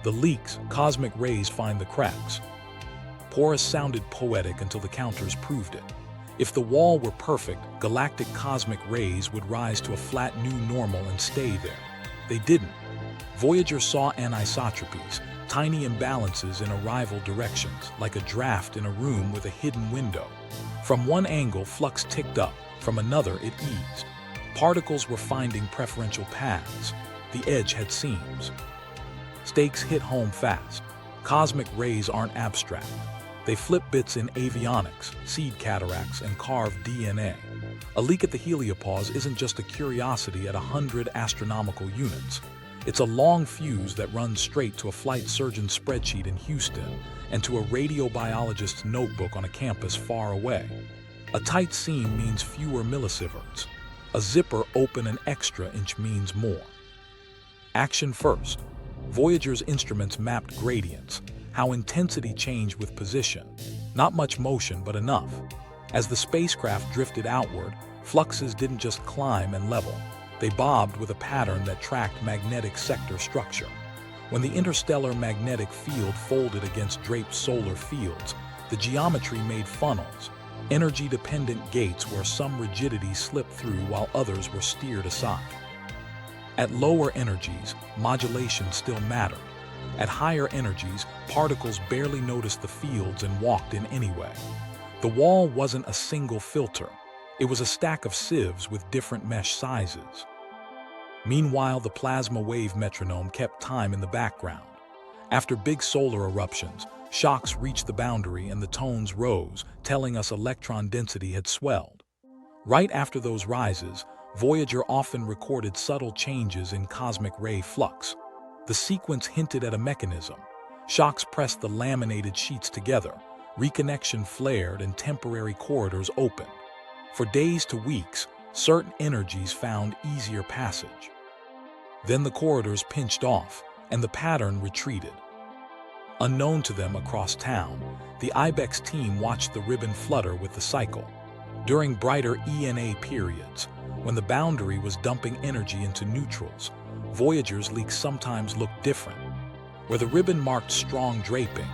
The leaks, cosmic rays find the cracks. Porous sounded poetic until the counters proved it. If the wall were perfect, galactic cosmic rays would rise to a flat new normal and stay there. They didn't. Voyager saw anisotropies, tiny imbalances in arrival directions, like a draft in a room with a hidden window. From one angle, flux ticked up, from another it eased. Particles were finding preferential paths. The edge had seams. Stakes hit home fast. Cosmic rays aren't abstract. They flip bits in avionics, seed cataracts, and carve DNA. A leak at the heliopause isn't just a curiosity at 100 astronomical units. It's a long fuse that runs straight to a flight surgeon's spreadsheet in Houston and to a radiobiologist's notebook on a campus far away. A tight seam means fewer millisieverts. A zipper open an extra inch means more. Action first. Voyager's instruments mapped gradients, how intensity changed with position. Not much motion, but enough. As the spacecraft drifted outward, fluxes didn't just climb and level. They bobbed with a pattern that tracked magnetic sector structure. When the interstellar magnetic field folded against draped solar fields, the geometry made funnels, energy-dependent gates where some rigidity slipped through while others were steered aside. At lower energies, modulation still mattered. At higher energies, particles barely noticed the fields and walked in anyway. The wall wasn't a single filter. It was a stack of sieves with different mesh sizes. Meanwhile, the plasma wave metronome kept time in the background. After big solar eruptions, shocks reached the boundary and the tones rose, telling us electron density had swelled. Right after those rises, Voyager often recorded subtle changes in cosmic ray flux. The sequence hinted at a mechanism. Shocks pressed the laminated sheets together, reconnection flared, and temporary corridors opened. For days to weeks, certain energies found easier passage. Then the corridors pinched off, and the pattern retreated. Unknown to them across town, the IBEX team watched the ribbon flutter with the cycle. During brighter ENA periods, when the boundary was dumping energy into neutrals, Voyager's leaks sometimes looked different. Where the ribbon marked strong draping,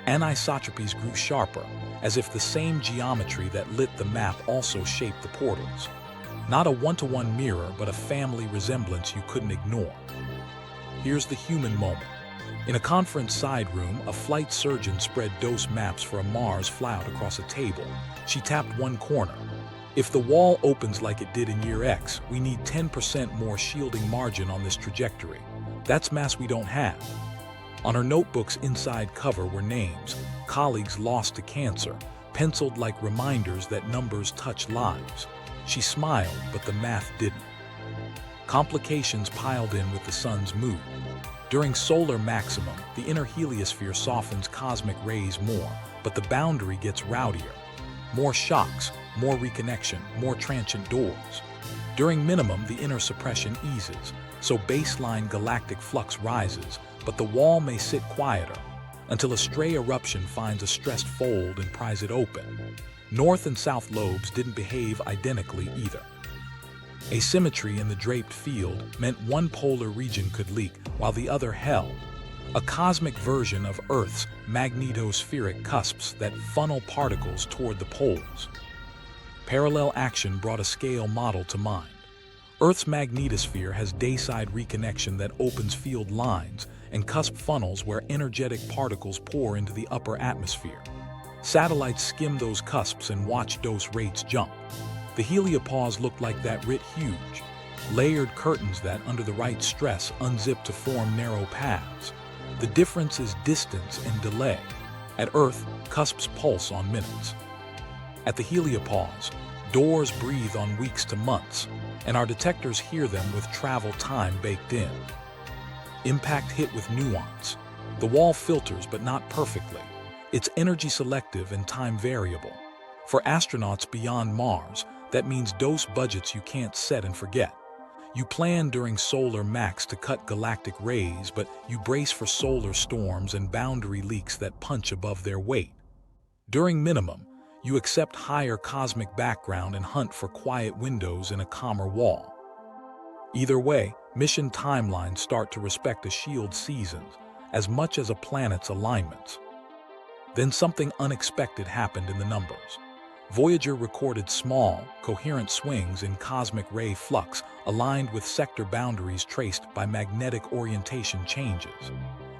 anisotropies grew sharper, as if the same geometry that lit the map also shaped the portals. Not a one-to-one mirror, but a family resemblance you couldn't ignore. Here's the human moment. In a conference side room, a flight surgeon spread dose maps for a Mars flight across a table. She tapped one corner. If the wall opens like it did in year X, we need 10% more shielding margin on this trajectory. That's mass we don't have. On her notebook's inside cover were names, colleagues lost to cancer, penciled like reminders that numbers touch lives. She smiled, but the math didn't. Complications piled in with the sun's mood. During solar maximum, the inner heliosphere softens cosmic rays more, but the boundary gets rowdier. More shocks, more reconnection, more transient doors. During minimum, the inner suppression eases, so baseline galactic flux rises, but the wall may sit quieter, until a stray eruption finds a stressed fold and pries it open. North and south lobes didn't behave identically either. Asymmetry in the draped field meant one polar region could leak while the other held, a cosmic version of Earth's magnetospheric cusps that funnel particles toward the poles. Parallel action brought a scale model to mind. Earth's magnetosphere has dayside reconnection that opens field lines and cusp funnels where energetic particles pour into the upper atmosphere. Satellites skim those cusps and watch dose rates jump. The heliopause looked like that writ huge. Layered curtains that, under the right stress, unzip to form narrow paths. The difference is distance and delay. At Earth, cusps pulse on minutes. At the heliopause, doors breathe on weeks to months, and our detectors hear them with travel time baked in. Impact hit with nuance. The wall filters, but not perfectly. It's energy selective and time variable. For astronauts beyond Mars, that means dose budgets you can't set and forget. You plan during solar max to cut galactic rays, but you brace for solar storms and boundary leaks that punch above their weight. During minimum, you accept higher cosmic background and hunt for quiet windows in a calmer wall. Either way, mission timelines start to respect a shield seasons, as much as a planet's alignments. Then something unexpected happened in the numbers. Voyager recorded small, coherent swings in cosmic ray flux aligned with sector boundaries traced by magnetic orientation changes.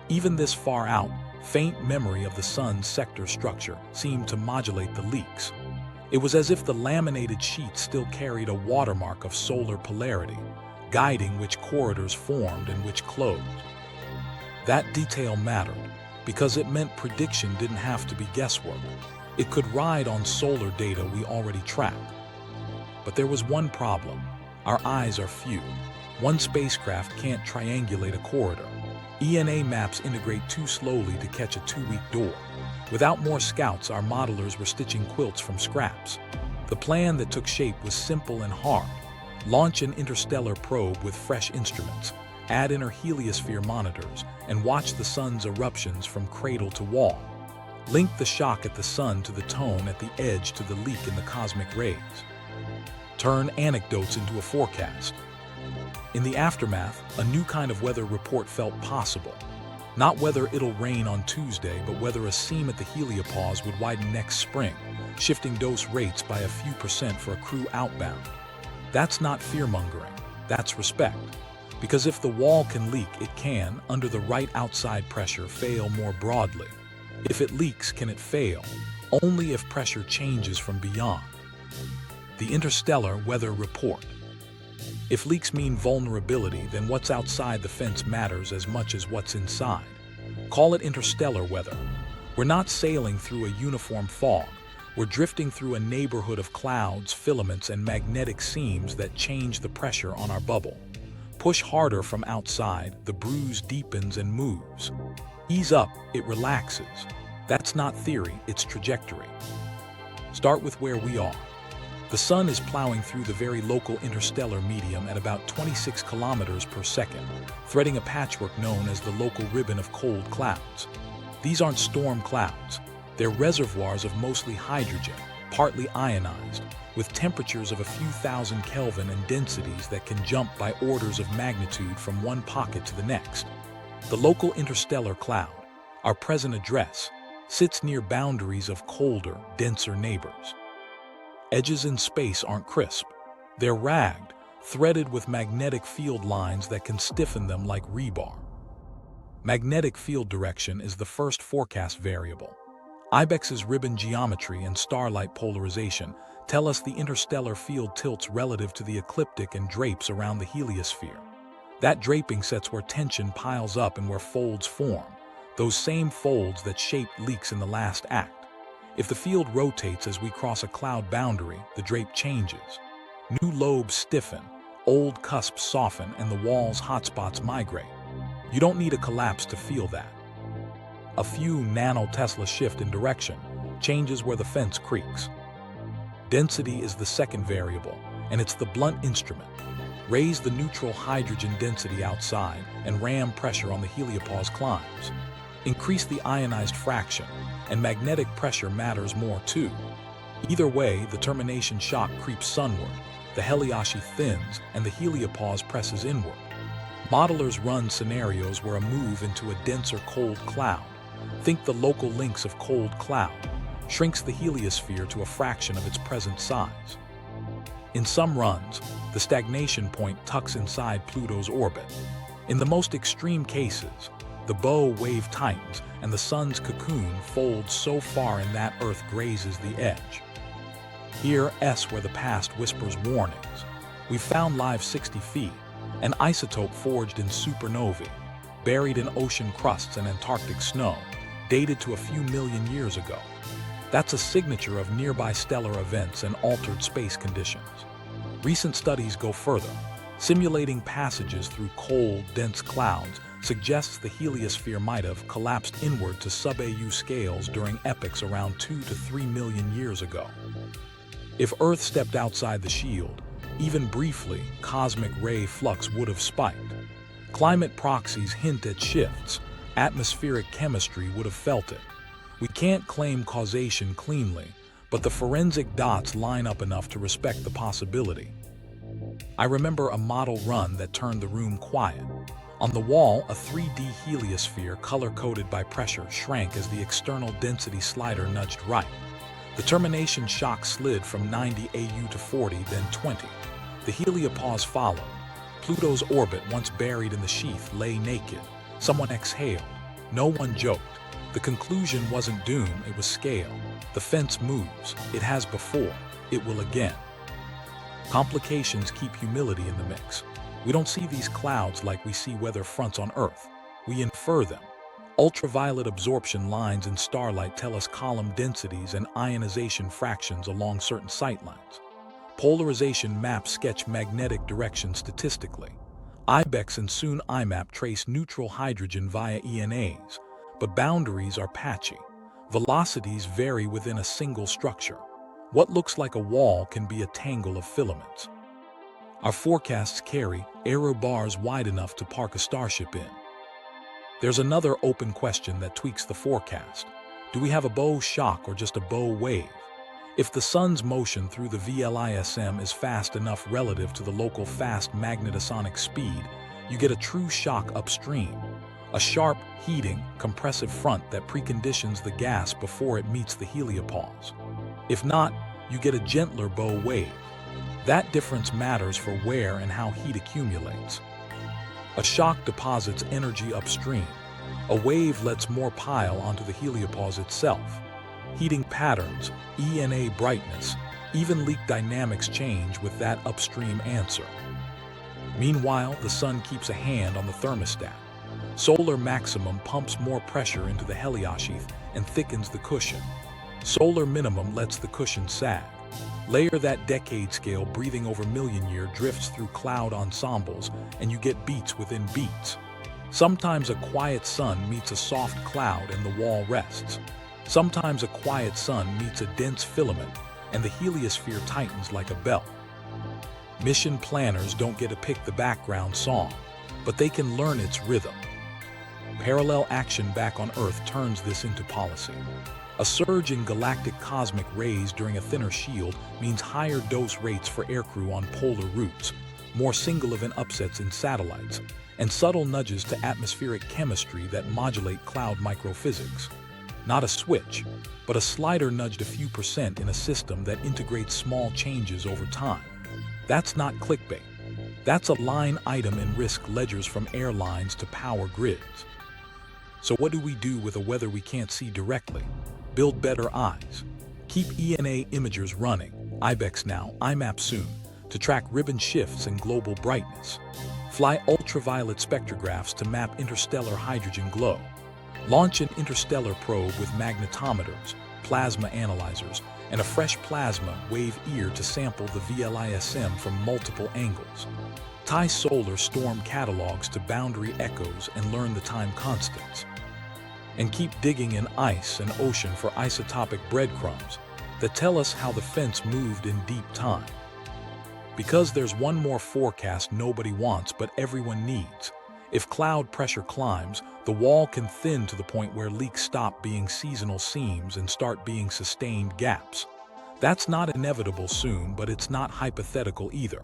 Even this far out, faint memory of the sun's sector structure seemed to modulate the leaks. It was as if the laminated sheet still carried a watermark of solar polarity, guiding which corridors formed and which closed. That detail mattered, because it meant prediction didn't have to be guesswork. It could ride on solar data we already track. But there was one problem. Our eyes are few. One spacecraft can't triangulate a corridor. ENA maps integrate too slowly to catch a two-week door. Without more scouts, our modelers were stitching quilts from scraps. The plan that took shape was simple and hard. Launch an interstellar probe with fresh instruments, add inner heliosphere monitors, and watch the sun's eruptions from cradle to wall. Link the shock at the sun to the tone at the edge to the leak in the cosmic rays. Turn anecdotes into a forecast. In the aftermath, a new kind of weather report felt possible. Not whether it'll rain on Tuesday, but whether a seam at the heliopause would widen next spring, shifting dose rates by a few percent for a crew outbound. That's not fear-mongering, that's respect. Because if the wall can leak, it can, under the right outside pressure, fail more broadly. If it leaks, can it fail? Only if pressure changes from beyond. The Interstellar Weather Report. If leaks mean vulnerability, then what's outside the fence matters as much as what's inside. Call it interstellar weather. We're not sailing through a uniform fog. We're drifting through a neighborhood of clouds, filaments, and magnetic seams that change the pressure on our bubble. Push harder from outside, the bruise deepens and moves. Ease up, it relaxes. That's not theory, it's trajectory. Start with where we are. The sun is plowing through the very local interstellar medium at about 26 kilometers per second, threading a patchwork known as the local ribbon of cold clouds. These aren't storm clouds. They're reservoirs of mostly hydrogen, partly ionized, with temperatures of a few thousand Kelvin and densities that can jump by orders of magnitude from one pocket to the next. The local interstellar cloud, our present address, sits near boundaries of colder, denser neighbors. Edges in space aren't crisp. They're ragged, threaded with magnetic field lines that can stiffen them like rebar. Magnetic field direction is the first forecast variable. IBEX's ribbon geometry and starlight polarization tell us the interstellar field tilts relative to the ecliptic and drapes around the heliosphere. That draping sets where tension piles up and where folds form, those same folds that shaped leaks in the last act. If the field rotates as we cross a cloud boundary, the drape changes. New lobes stiffen, old cusps soften, and the wall's hotspots migrate. You don't need a collapse to feel that. A few nanotesla shift in direction changes where the fence creaks. Density is the second variable, and it's the blunt instrument. Raise the neutral hydrogen density outside and ram pressure on the heliopause climbs. Increase the ionized fraction, and magnetic pressure matters more too. Either way, the termination shock creeps sunward, the heliosphere thins, and the heliopause presses inward. Modelers run scenarios where a move into a denser cold cloud, think the local links of cold cloud, shrinks the heliosphere to a fraction of its present size. In some runs, the stagnation point tucks inside Pluto's orbit. In the most extreme cases, the bow wave tightens and the sun's cocoon folds so far in that Earth grazes the edge. Here, where the past whispers warnings. We've found life 60 feet, an isotope forged in supernovae, buried in ocean crusts and Antarctic snow, dated to a few million years ago. That's a signature of nearby stellar events and altered space conditions. Recent studies go further. Simulating passages through cold, dense clouds suggests the heliosphere might have collapsed inward to sub-AU scales during epochs around 2 to 3 million years ago. If Earth stepped outside the shield, even briefly, cosmic ray flux would have spiked. Climate proxies hint at shifts. Atmospheric chemistry would have felt it. We can't claim causation cleanly, but the forensic dots line up enough to respect the possibility. I remember a model run that turned the room quiet. On the wall, a 3D heliosphere color-coded by pressure shrank as the external density slider nudged right. The termination shock slid from 90 AU to 40, then 20. The heliopause followed. Pluto's orbit, once buried in the sheath, lay naked. Someone exhaled. No one joked. The conclusion wasn't doom, it was scale. The fence moves. It has before. It will again. Complications keep humility in the mix. We don't see these clouds like we see weather fronts on Earth. We infer them. Ultraviolet absorption lines in starlight tell us column densities and ionization fractions along certain sightlines. Polarization maps sketch magnetic direction statistically. IBEX and soon IMAP trace neutral hydrogen via ENAs, but boundaries are patchy. Velocities vary within a single structure. What looks like a wall can be a tangle of filaments. Our forecasts carry aero bars wide enough to park a starship in. There's another open question that tweaks the forecast. Do we have a bow shock or just a bow wave? If the sun's motion through the VLISM is fast enough relative to the local fast magnetosonic speed, you get a true shock upstream, a sharp, heating, compressive front that preconditions the gas before it meets the heliopause. If not, you get a gentler bow wave. That difference matters for where and how heat accumulates. A shock deposits energy upstream. A wave lets more pile onto the heliopause itself. Heating patterns, ENA brightness, even leak dynamics change with that upstream answer. Meanwhile, the sun keeps a hand on the thermostat. Solar maximum pumps more pressure into the heliosheath and thickens the cushion. Solar minimum lets the cushion sag. Layer that decade scale breathing over million-year drifts through cloud ensembles, and you get beats within beats. Sometimes a quiet sun meets a soft cloud and the wall rests. Sometimes a quiet sun meets a dense filament, and the heliosphere tightens like a belt. Mission planners don't get to pick the background song, but they can learn its rhythm. Parallel action back on Earth turns this into policy. A surge in galactic cosmic rays during a thinner shield means higher dose rates for aircrew on polar routes, more single-event upsets in satellites, and subtle nudges to atmospheric chemistry that modulate cloud microphysics. Not a switch, but a slider nudged a few percent in a system that integrates small changes over time. That's not clickbait. That's a line item in risk ledgers from airlines to power grids. So what do we do with a weather we can't see directly? Build better eyes. Keep ENA imagers running, IBEX now, IMAP soon, to track ribbon shifts and global brightness. Fly ultraviolet spectrographs to map interstellar hydrogen glow. Launch an interstellar probe with magnetometers, plasma analyzers, and a fresh plasma wave ear to sample the VLISM from multiple angles. Tie solar storm catalogs to boundary echoes and learn the time constants. And keep digging in ice and ocean for isotopic breadcrumbs that tell us how the fence moved in deep time. Because there's one more forecast nobody wants but everyone needs. If cloud pressure climbs, the wall can thin to the point where leaks stop being seasonal seams and start being sustained gaps. That's not inevitable soon, but it's not hypothetical either.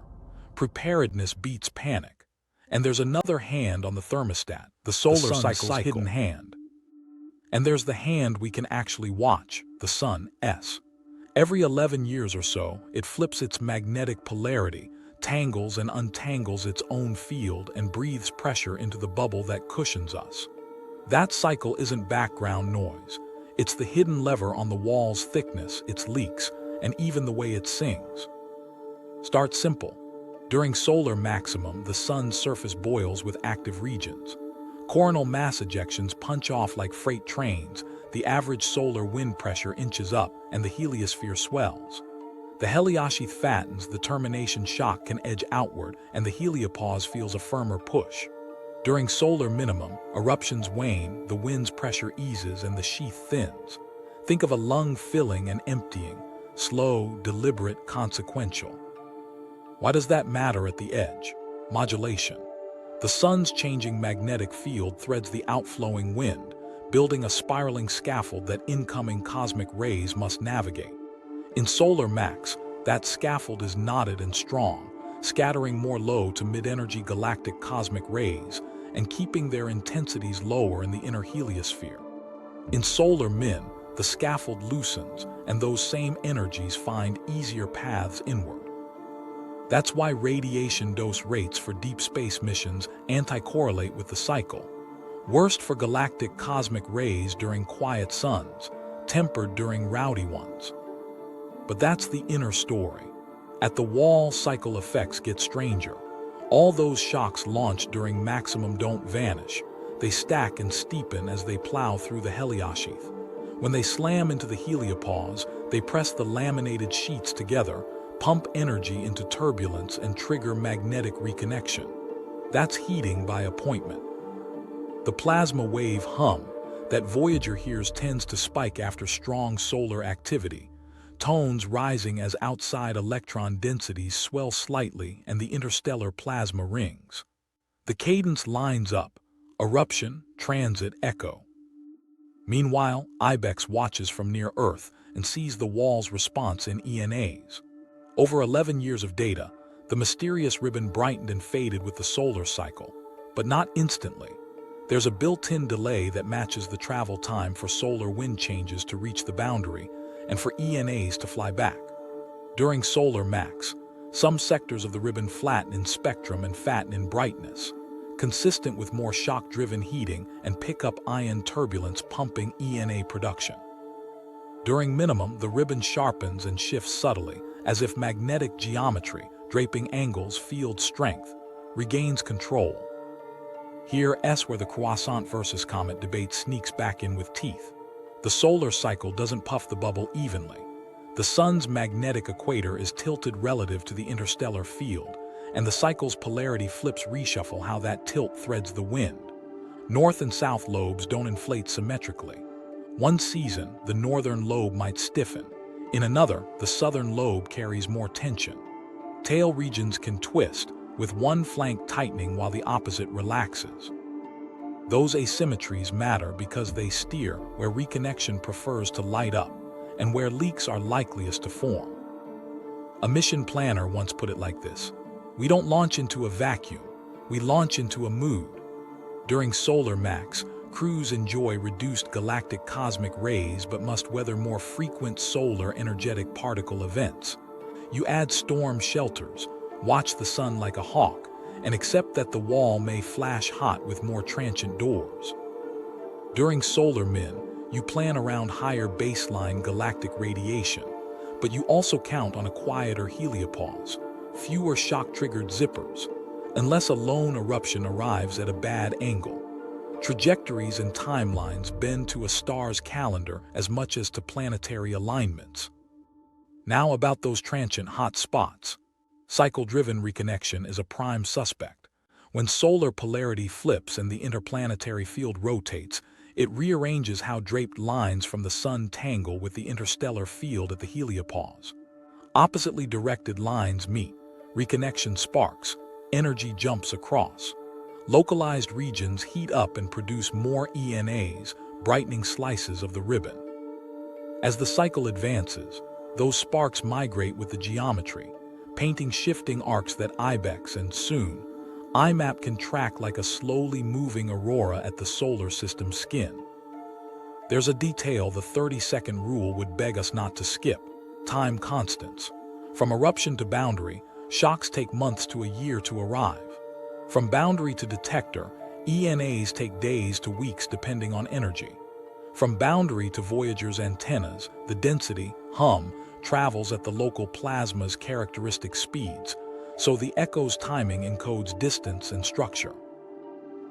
Preparedness beats panic. And there's another hand on the thermostat, the solar cycle's hidden hand. And there's the hand we can actually watch, the sun's. Every 11 years or so, it flips its magnetic polarity, tangles and untangles its own field, and breathes pressure into the bubble that cushions us. That cycle isn't background noise. It's the hidden lever on the wall's thickness, its leaks, and even the way it sings. Start simple. During solar maximum, the sun's surface boils with active regions. Coronal mass ejections punch off like freight trains, the average solar wind pressure inches up, and the heliosphere swells. The heliosheath fattens, the termination shock can edge outward, and the heliopause feels a firmer push. During solar minimum, eruptions wane, the wind's pressure eases, and the sheath thins. Think of a lung filling and emptying, slow, deliberate, consequential. Why does that matter at the edge? Modulation. The sun's changing magnetic field threads the outflowing wind, building a spiraling scaffold that incoming cosmic rays must navigate. In solar max, that scaffold is knotted and strong, scattering more low to mid-energy galactic cosmic rays, and keeping their intensities lower in the inner heliosphere. In solar min, the scaffold loosens, and those same energies find easier paths inward. That's why radiation dose rates for deep space missions anti-correlate with the cycle. Worst for galactic cosmic rays during quiet suns, tempered during rowdy ones. But that's the inner story. At the wall, cycle effects get stranger. All those shocks launched during maximum don't vanish. They stack and steepen as they plow through the heliosheath. When they slam into the heliopause, they press the laminated sheets together, pump energy into turbulence, and trigger magnetic reconnection. That's heating by appointment. The plasma wave hum that Voyager hears tends to spike after strong solar activity, tones rising as outside electron densities swell slightly and the interstellar plasma rings. The cadence lines up: eruption, transit, echo. Meanwhile, IBEX watches from near Earth and sees the wall's response in ENAs. Over 11 years of data, the mysterious ribbon brightened and faded with the solar cycle, but not instantly. There's a built-in delay that matches the travel time for solar wind changes to reach the boundary and for ENAs to fly back. During solar max, some sectors of the ribbon flatten in spectrum and fatten in brightness, consistent with more shock-driven heating and pick up ion turbulence pumping ENA production. During minimum, the ribbon sharpens and shifts subtly, as if magnetic geometry, draping angles, field strength, regains control. Here's where the croissant versus comet debate sneaks back in with teeth. The solar cycle doesn't puff the bubble evenly. The sun's magnetic equator is tilted relative to the interstellar field, and the cycle's polarity flips reshuffle how that tilt threads the wind. North and south lobes don't inflate symmetrically. One season, the northern lobe might stiffen. In another, the southern lobe carries more tension. Tail regions can twist, with one flank tightening while the opposite relaxes. Those asymmetries matter because they steer where reconnection prefers to light up and where leaks are likeliest to form. A mission planner once put it like this: we don't launch into a vacuum, we launch into a mood. During solar max, crews enjoy reduced galactic cosmic rays but must weather more frequent solar energetic particle events. You add storm shelters, watch the sun like a hawk, and accept that the wall may flash hot with more transient doors. During solar min, you plan around higher baseline galactic radiation, but you also count on a quieter heliopause, fewer shock-triggered zippers, unless a lone eruption arrives at a bad angle. Trajectories and timelines bend to a star's calendar as much as to planetary alignments. Now about those transient hot spots. Cycle-driven reconnection is a prime suspect. When solar polarity flips and the interplanetary field rotates, it rearranges how draped lines from the sun tangle with the interstellar field at the heliopause. Oppositely directed lines meet, reconnection sparks, energy jumps across. Localized regions heat up and produce more ENAs, brightening slices of the ribbon. As the cycle advances, those sparks migrate with the geometry, painting shifting arcs that IBEX and soon, IMAP can track like a slowly moving aurora at the solar system's skin. There's a detail the 30-second rule would beg us not to skip: time constants. From eruption to boundary, shocks take months to a year to arrive. From boundary to detector, ENAs take days to weeks depending on energy. From boundary to Voyager's antennas, the density, hum, travels at the local plasma's characteristic speeds, so the echo's timing encodes distance and structure.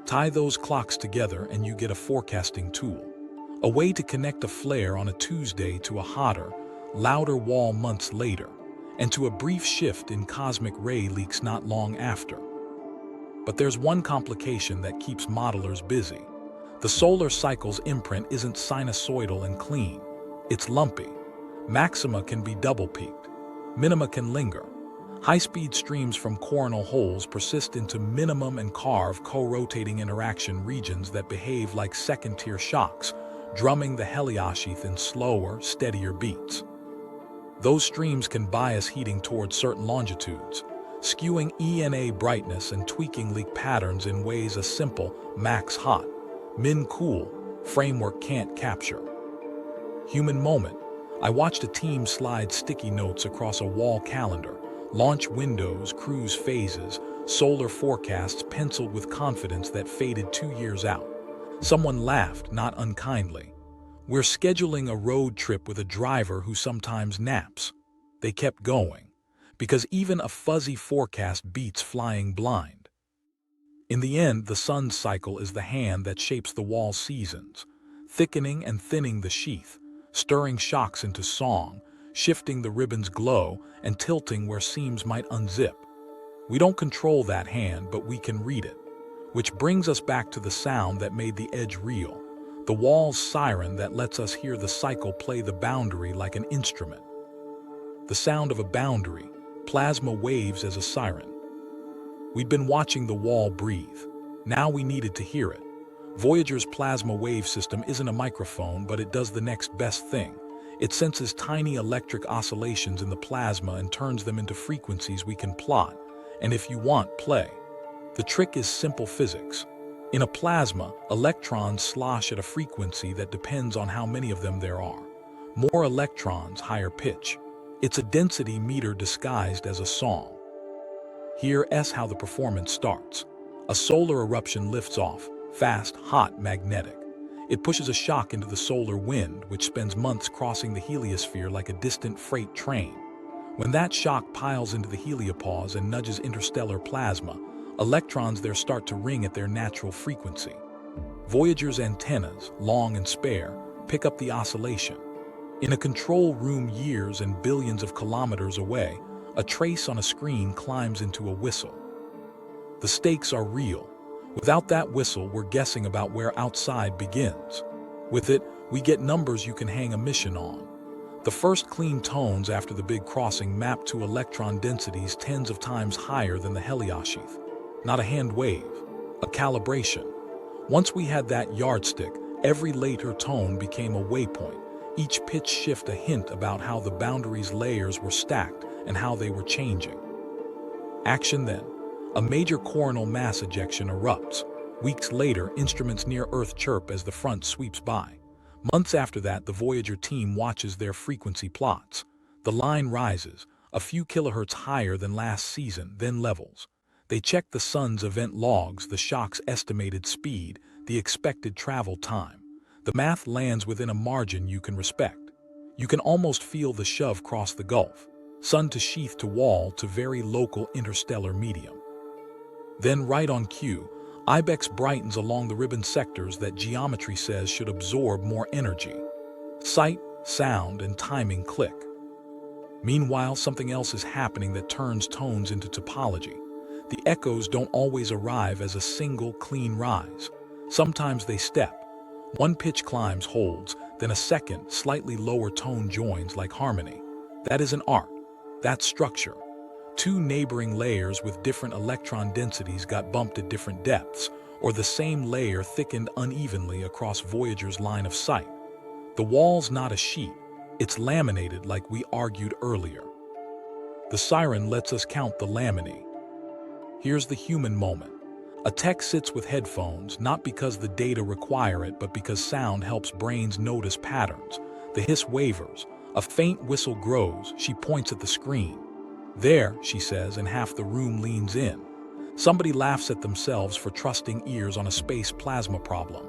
Tie those clocks together and you get a forecasting tool, a way to connect a flare on a Tuesday to a hotter, louder wall months later, and to a brief shift in cosmic ray leaks not long after. But there's one complication that keeps modelers busy. The solar cycle's imprint isn't sinusoidal and clean. It's lumpy. Maxima can be double-peaked. Minima can linger. High-speed streams from coronal holes persist into minimum and carve co-rotating interaction regions that behave like second-tier shocks, drumming the heliosheath in slower, steadier beats. Those streams can bias heating towards certain longitudes, skewing ENA brightness and tweaking leak patterns in ways a simple max hot, min cool framework can't capture. Human moment. I watched a team slide sticky notes across a wall calendar, launch windows, cruise phases, solar forecasts penciled with confidence that faded 2 years out. Someone laughed, not unkindly. We're scheduling a road trip with a driver who sometimes naps. They kept going, because even a fuzzy forecast beats flying blind. In the end, the sun's cycle is the hand that shapes the wall's seasons, thickening and thinning the sheath, stirring shocks into song, shifting the ribbon's glow, and tilting where seams might unzip. We don't control that hand, but we can read it. Which brings us back to the sound that made the edge real, the wall's siren that lets us hear the cycle play the boundary like an instrument. The sound of a boundary, plasma waves as a siren. We'd been watching the wall breathe. Now we needed to hear it. Voyager's plasma wave system isn't a microphone, but it does the next best thing. It senses tiny electric oscillations in the plasma and turns them into frequencies we can plot, and if you want, play. The trick is simple physics. In a plasma, electrons slosh at a frequency that depends on how many of them there are. More electrons, higher pitch. It's a density meter disguised as a song. Here's how the performance starts. A solar eruption lifts off, fast, hot, magnetic. It pushes a shock into the solar wind, which spends months crossing the heliosphere like a distant freight train. When that shock piles into the heliopause and nudges interstellar plasma, electrons there start to ring at their natural frequency. Voyager's antennas, long and spare, pick up the oscillation. In a control room years and billions of kilometers away, a trace on a screen climbs into a whistle. The stakes are real. Without that whistle, we're guessing about where outside begins. With it, we get numbers you can hang a mission on. The first clean tones after the big crossing map to electron densities tens of times higher than the heliosphere. Not a hand wave, a calibration. Once we had that yardstick, every later tone became a waypoint, each pitch shift a hint about how the boundaries layers were stacked and how they were changing. Action then. A major coronal mass ejection erupts. Weeks later, instruments near Earth chirp as the front sweeps by. Months after that, the Voyager team watches their frequency plots. The line rises, a few kilohertz higher than last season, then levels. They check the sun's event logs, the shock's estimated speed, the expected travel time. The math lands within a margin you can respect. You can almost feel the shove cross the gulf, sun to sheath to wall to very local interstellar medium. Then right on cue, IBEX brightens along the ribbon sectors that geometry says should absorb more energy. Sight, sound, and timing click. Meanwhile, something else is happening that turns tones into topology. The echoes don't always arrive as a single clean rise. Sometimes they step. One pitch climbs, holds, then a second, slightly lower tone joins like harmony. That isn't art. That's structure. Two neighboring layers with different electron densities got bumped at different depths, or the same layer thickened unevenly across Voyager's line of sight. The wall's not a sheet. It's laminated like we argued earlier. The siren lets us count the laminae. Here's the human moment. A tech sits with headphones, not because the data require it, but because sound helps brains notice patterns. The hiss wavers. A faint whistle grows. She points at the screen. There, she says, and half the room leans in. Somebody laughs at themselves for trusting ears on a space plasma problem.